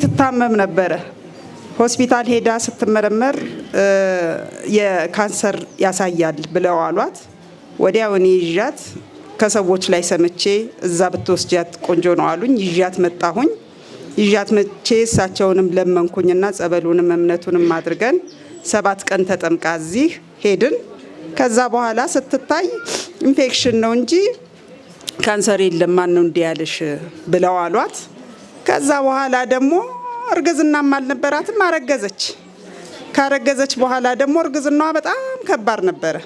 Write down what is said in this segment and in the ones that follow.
ትታመም ነበረ። ሆስፒታል ሄዳ ስትመረመር የካንሰር ያሳያል ብለው አሏት። ወዲያው እኔ ይዣት ከሰዎች ላይ ሰምቼ እዛ ብትወስጃት ቆንጆ ነው አሉኝ። ይዣት መጣሁኝ። ይዣት መቼ እሳቸውንም ለመንኩኝና ጸበሉንም እምነቱንም አድርገን 7 ቀን ተጠምቃ እዚህ ሄድን። ከዛ በኋላ ስትታይ ኢንፌክሽን ነው እንጂ ካንሰር የለም ማን ነው እንዲህ ያለሽ ብለው አሏት። ከዛ በኋላ ደግሞ እርግዝናም አልነበራትም አረገዘች። ካረገዘች በኋላ ደግሞ እርግዝናዋ በጣም ከባድ ነበረ።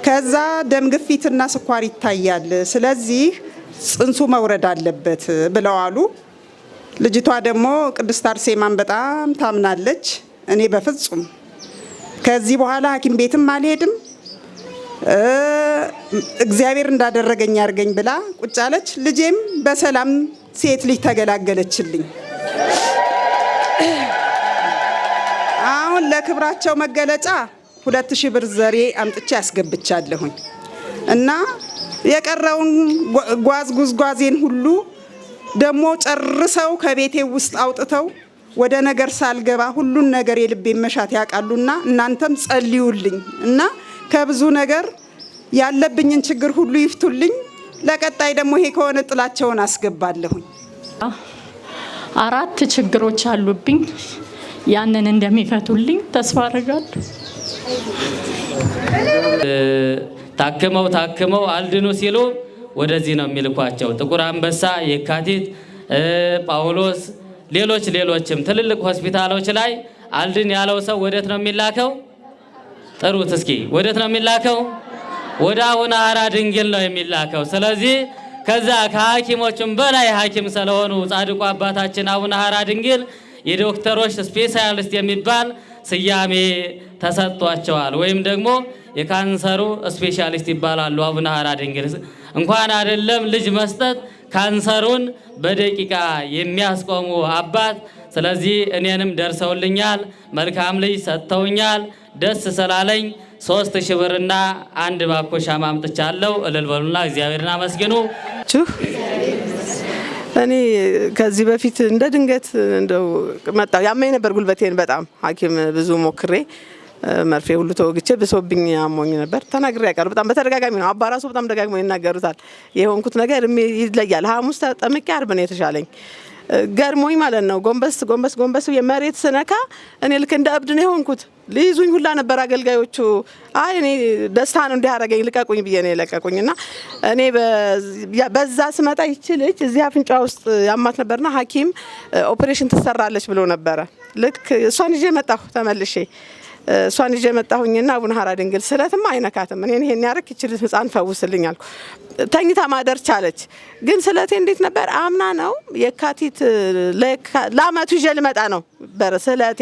ከዛ ደም ግፊትና ስኳር ይታያል፣ ስለዚህ ጽንሱ መውረድ አለበት ብለው አሉ። ልጅቷ ደግሞ ቅድስት አርሴማን በጣም ታምናለች። እኔ በፍጹም ከዚህ በኋላ ሐኪም ቤትም አልሄድም እግዚአብሔር እንዳደረገኝ አድርገኝ ብላ ቁጭ አለች። ልጄም በሰላም ሴት ልጅ ተገላገለችልኝ። አሁን ለክብራቸው መገለጫ 2000 ብር ዘሬ አምጥቼ አስገብቻለሁኝ እና የቀረውን ጉዝጓዜን ሁሉ ደግሞ ጨርሰው ከቤቴ ውስጥ አውጥተው ወደ ነገር ሳልገባ ሁሉን ነገር የልቤን መሻት ያውቃሉና እናንተም ጸልዩልኝ እና ከብዙ ነገር ያለብኝን ችግር ሁሉ ይፍቱልኝ። ለቀጣይ ደግሞ ይሄ ከሆነ ጥላቸውን አስገባለሁኝ። 4 ችግሮች አሉብኝ። ያንን እንደሚፈቱልኝ ተስፋ አደርጋለሁ። ታክመው አልድኑ ሲሉ ወደዚህ ነው የሚልኳቸው። ጥቁር አንበሳ፣ የካቲት፣ ጳውሎስ፣ ሌሎችም ትልልቅ ሆስፒታሎች ላይ አልድን ያለው ሰው ወዴት ነው የሚላከው? ጥሩት እስኪ። ወዴት ነው የሚላከው? ወደ አቡነ ሐራ ድንግል ነው የሚላከው። ስለዚህ ከዛ ከሐኪሞችም በላይ ሐኪም ስለሆኑ ጻድቁ አባታችን አቡነ ሐራ ድንግል የዶክተሮች ስፔሻሊስት የሚባል ስያሜ ተሰጥቷቸዋል። ወይም ደግሞ የካንሰሩ ስፔሻሊስት ይባላሉ አቡነ ሐራ ድንግል። እንኳን አይደለም ልጅ መስጠት ካንሰሩን በደቂቃ የሚያስቆሙ አባት። ስለዚህ እኔንም ደርሰውልኛል፣ መልካም ልጅ ሰጥተውኛል። ደስ ስላለኝ 3000 ብርና 1 ባኮ ሻማ አምጥቻለሁ። እልል በሉና እግዚአብሔርን አመስግኑ። እኔ ከዚህ በፊት እንደ ድንገት እንደው መጣው ያመኝ ነበር ጉልበቴን በጣም ሐኪም ብዙ ሞክሬ መርፌ ሁሉ ተወግቼ ብሶብኝ አሞኝ ነበር። ተናግሬ ያውቃለሁ። በጣም በተደጋጋሚ ነው። አባራሱ በጣም ደጋግሞ ይናገሩታል። የሆንኩት ነገር ይለያል። ሐሙስ ተጠምቄ ዓርብ ነው የተሻለኝ። ገርሞኝ ማለት ነው። ጎንበስ የመሬት ስነካ እኔ ልክ እንደ እብድ ነው የሆንኩት። ሊይዙኝ ሁላ ነበር አገልጋዮቹ። አይ እኔ ደስታ ነው እንዲያረጋኝ ልቀቁኝ ብዬ ነው የለቀቁኝና እኔ በዛ ስመጣ ይችልች እዚህ አፍንጫ ውስጥ ያማት ነበርና ሐኪም ኦፕሬሽን ትሰራለች ብሎ ነበረ። ልክ እሷን ይዤ መጣሁ ተመልሼ እሷን ይዤ መጣሁኝና አቡነ ሐራ ድንግል ስለትም አይነካትም እኔ ይሄን ያረክ ይችል ህፃን ፈውስልኝ አልኩ። ተኝታ ማደር ቻለች። ግን ስለቴ እንዴት ነበር? አምና ነው የካቲት ለአመቱ ይዤ ልመጣ ነው በስለቴ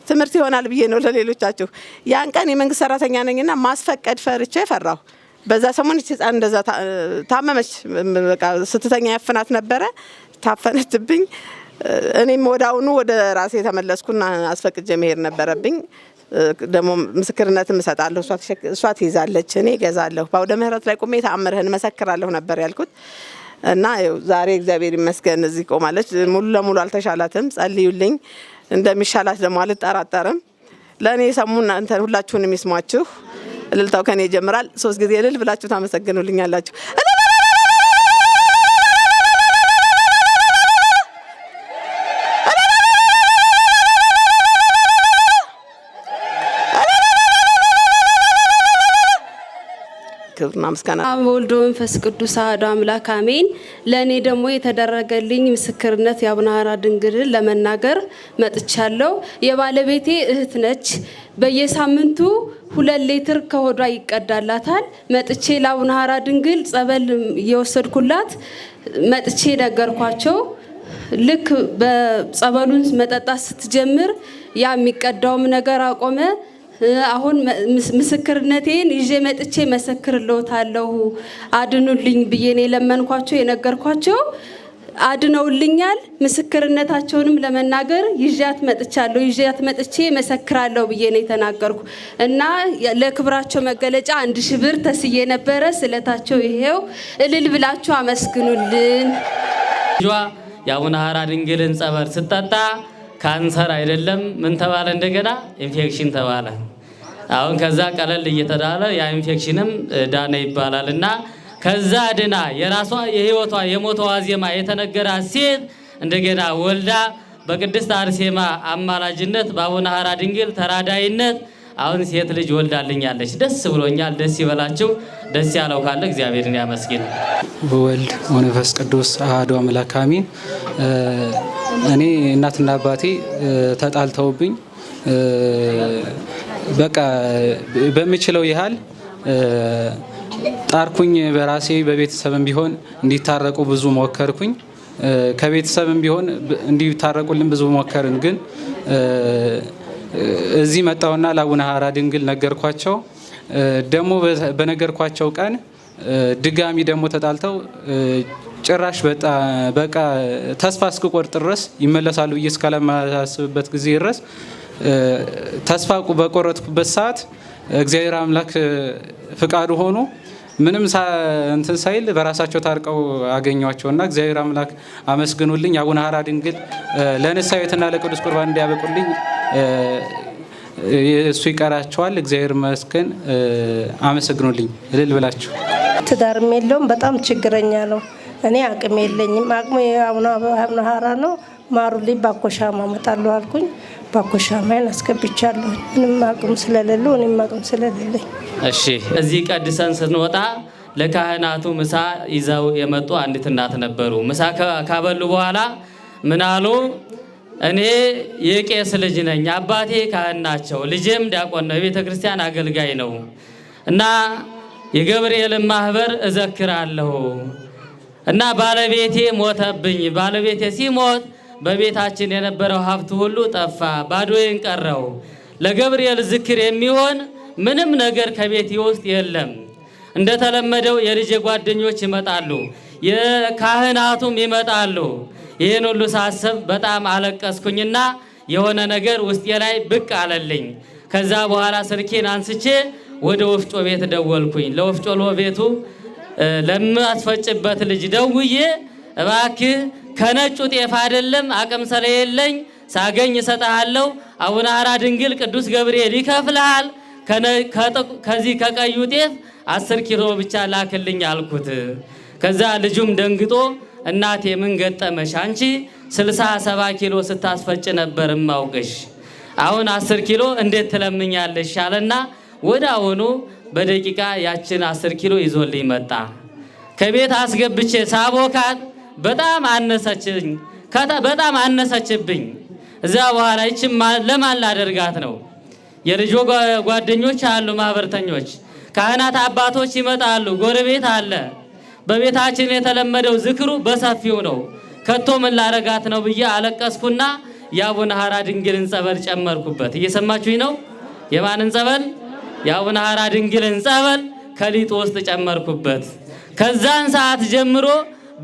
ትምህርት ይሆናል ብዬ ነው ለሌሎቻችሁ። ያን ቀን የመንግስት ሰራተኛ ነኝና ማስፈቀድ ፈርቼ ፈራሁ። በዛ ሰሞን ህፃን እንደዛ ታመመች። በቃ ስትተኛ ያፈናት ነበረ። ታፈነችብኝ። እኔም ወዳውኑ ወደ ራሴ ተመለስኩና አስፈቅጄ መሄድ ነበረብኝ። ደግሞ ምስክርነትም እሰጣለሁ። እሷ ትይዛለች፣ እኔ እገዛለሁ። በአውደ ምህረት ላይ ቆሜ ተአምርህን መሰክራለሁ ነበር ያልኩት እና እግዚአብሔር እግዚአብሔር ይመስገን እዚህ ቆማለች። ሙሉ ለሙሉ አልተሻላትም። ጸልዩልኝ። እንደሚሻላት ደግሞ አልጠራጠርም። ለእኔ የሰሙና እንተ ሁላችሁንም ይስሟችሁ። እልልታው ከኔ ይጀምራል። 3 ጊዜ እልል ብላችሁ ታመሰግኑልኛላችሁ። ክብርና ምስጋና አብ ወልድ ወመንፈስ ቅዱስ አሐዱ አምላክ አሜን። ለኔ ደግሞ የተደረገልኝ ምስክርነት የአቡነ ሐራ ድንግልን ለመናገር መጥቻለሁ። የባለቤቴ እህት ነች። በየሳምንቱ 2 ሊትር ከሆዷ ይቀዳላታል። መጥቼ ለአቡነ ሐራ ድንግል ጸበል የወሰድኩላት መጥቼ ነገርኳቸው። ልክ በጸበሉን መጠጣት ስትጀምር ያ የሚቀዳውም ነገር አቆመ። አሁን ምስክርነቴን ይዤ መጥቼ መሰክርልዎታለሁ አድኑልኝ ብዬ ነው ለመንኳቸው የነገርኳቸው። አድነውልኛል። ምስክርነታቸውንም ለመናገር ይዣት መጥቻለሁ። ይዣት መጥቼ መሰክራለሁ ብዬ ነው የተናገርኩ እና ለክብራቸው መገለጫ 1000 ብር ተስዬ ነበረ። ስለታቸው ይሄው እልል ብላችሁ አመስግኑልን። የአቡነ ሐራ ድንግልን ጸበል ስጠጣ ካንሰር አይደለም ምን ተባለ? እንደገና ኢንፌክሽን ተባለ። አሁን ከዛ ቀለል እየተዳለ ያ ኢንፌክሽንም ዳነ ይባላል። እና ከዛ ድና የራሷ የህይወቷ የሞቷ ዋዜማ የተነገራት ሴት እንደገና ወልዳ በቅድስት አርሴማ አማላጅነት በአቡነ ሐራ ድንግል ተራዳይነት አሁን ሴት ልጅ ወልዳልኛለች። ደስ ብሎኛል። ደስ ይበላችሁ። ደስ ያለው ካለ እግዚአብሔርን ያመስግን። በወልድ ወመንፈስ ቅዱስ አሐዱ አምላክ አሜን። እኔ እናትና አባቴ ተጣልተውብኝ በቃ በሚችለው ያህል ጣርኩኝ። በራሴ በቤተሰብም ቢሆን እንዲታረቁ ብዙ ሞከርኩኝ። ከቤተሰብም ቢሆን እንዲታረቁልን ብዙ ሞከርን። ግን እዚህ መጣውና ለአቡነ ሐራ ድንግል ነገርኳቸው። ደግሞ በነገርኳቸው ቀን ድጋሚ ደግሞ ተጣልተው ጭራሽ በቃ ተስፋ እስክቆርጥ ድረስ ይመለሳሉ ብዬ እስካለማስብበት ጊዜ ድረስ ተስፋ በቆረጥኩበት ሰዓት እግዚአብሔር አምላክ ፍቃዱ ሆኖ ምንም እንትን ሳይል በራሳቸው ታርቀው አገኘዋቸውና እግዚአብሔር አምላክ አመስግኑልኝ። አቡነ ሐራ ድንግል ለንስሐ ቤትና ለቅዱስ ቁርባን እንዲያበቁልኝ እሱ ይቀራቸዋል። እግዚአብሔር ይመስገን። አመስግኑልኝ እልል ብላችሁ። ትዳርም የለውም፣ በጣም ችግረኛ ነው። እኔ አቅም የለኝም። አቅሙ የአቡነ ሐራ ነው። ማሩልኝ ባኮሻማ እመጣለሁ አልኩኝ። ባኮሻማን አስገብቻለሁ። ምንም አቅም ስለሌለው እኔም አቅም ስለሌለኝ እሺ። እዚህ ቀድሰን ስንወጣ ለካህናቱ ምሳ ይዘው የመጡ አንዲት እናት ነበሩ። ምሳ ካበሉ በኋላ ምን አሉ? እኔ የቄስ ልጅ ነኝ፣ አባቴ ካህን ናቸው፣ ልጄም ዲያቆን ነው፣ የቤተ ክርስቲያን አገልጋይ ነው እና የገብርኤልን ማህበር እዘክራለሁ እና ባለቤቴ ሞተብኝ። ባለቤቴ ሲሞት በቤታችን የነበረው ሀብት ሁሉ ጠፋ፣ ባዶዬን ቀረው። ለገብርኤል ዝክር የሚሆን ምንም ነገር ከቤቴ ውስጥ የለም። እንደተለመደው የልጄ ጓደኞች ይመጣሉ፣ የካህናቱም ይመጣሉ። ይህን ሁሉ ሳስብ በጣም አለቀስኩኝና የሆነ ነገር ውስጤ ላይ ብቅ አለልኝ። ከዛ በኋላ ስልኬን አንስቼ ወደ ወፍጮ ቤት ደወልኩኝ። ለወፍጮ ቤቱ ለማስፈጭበት ልጅ ደውዬ እባክህ ከነጩ ጤፍ አይደለም አቅም ስለሌለኝ ሳገኝ እሰጥሃለሁ፣ አቡነ ሐራ ድንግል ቅዱስ ገብርኤል ይከፍልሃል፣ ከዚህ ከቀዩ ጤፍ 10 ኪሎ ብቻ ላክልኝ አልኩት። ከዛ ልጁም ደንግጦ እናቴ ምን ገጠመሽ? አንቺ 67 ኪሎ ስታስፈጭ ነበር ማውቅሽ፣ አሁን 10 ኪሎ እንዴት ትለምኛለሽ አለና ወደ አሁኑ በደቂቃ ያችን 10 ኪሎ ይዞልኝ መጣ። ከቤት አስገብቼ ሳቦካት በጣም አነሰችብኝ። እዛ በኋላ ይችም ለማን ላደርጋት ነው? የልጆ ጓደኞች አሉ፣ ማህበርተኞች፣ ካህናት አባቶች ይመጣሉ፣ ጎረቤት አለ። በቤታችን የተለመደው ዝክሩ በሰፊው ነው። ከቶ ምን ላረጋት ነው ብዬ አለቀስኩና የአቡነ ሐራ ድንግልን ጸበል ጨመርኩበት። እየሰማችሁኝ ነው? የማንን ጸበል? የአቡነ ሐራ ድንግልን ጸበል ከሊጡ ውስጥ ጨመርኩበት። ከዛን ሰዓት ጀምሮ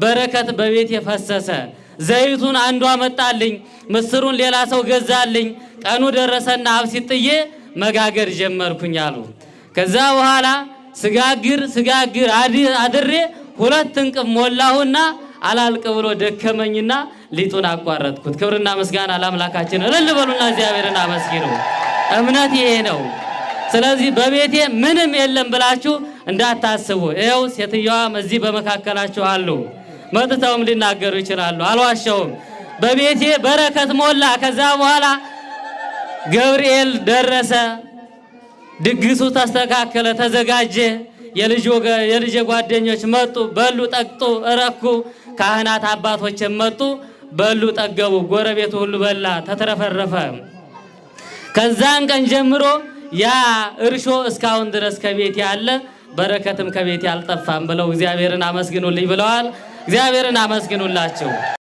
በረከት በቤት የፈሰሰ። ዘይቱን አንዷ መጣልኝ፣ ምስሩን ሌላ ሰው ገዛልኝ። ቀኑ ደረሰና አብሲጥዬ መጋገር ጀመርኩኝ አሉ። ከዛ በኋላ ስጋግር አድሬ 2 እንቅብ ሞላሁና አላልቅ ብሎ ደከመኝና ሊጡን አቋረጥኩት። ክብርና ምስጋና ለአምላካችን። እልል በሉና እግዚአብሔርን አመስግኑ። እምነት ይሄ ነው። ስለዚህ በቤቴ ምንም የለም ብላችሁ እንዳታስቡ። ይኸው ሴትዮዋም እዚህ በመካከላችሁ አሉ፣ መጥተውም ሊናገሩ ይችላሉ። አልዋሸውም። በቤቴ በረከት ሞላ። ከዛ በኋላ ገብርኤል ደረሰ፣ ድግሱ ተስተካከለ፣ ተዘጋጀ። የልጄ ጓደኞች መጡ፣ በሉ፣ ጠጡ፣ እረኩ። ካህናት አባቶችም መጡ፣ በሉ፣ ጠገቡ። ጎረቤቱ ሁሉ በላ፣ ተትረፈረፈ። ከዛን ቀን ጀምሮ ያ እርሾ እስካሁን ድረስ ከቤት ያለ፣ በረከትም ከቤት ያልጠፋም ብለው እግዚአብሔርን አመስግኑልኝ ብለዋል። እግዚአብሔርን አመስግኑላቸው።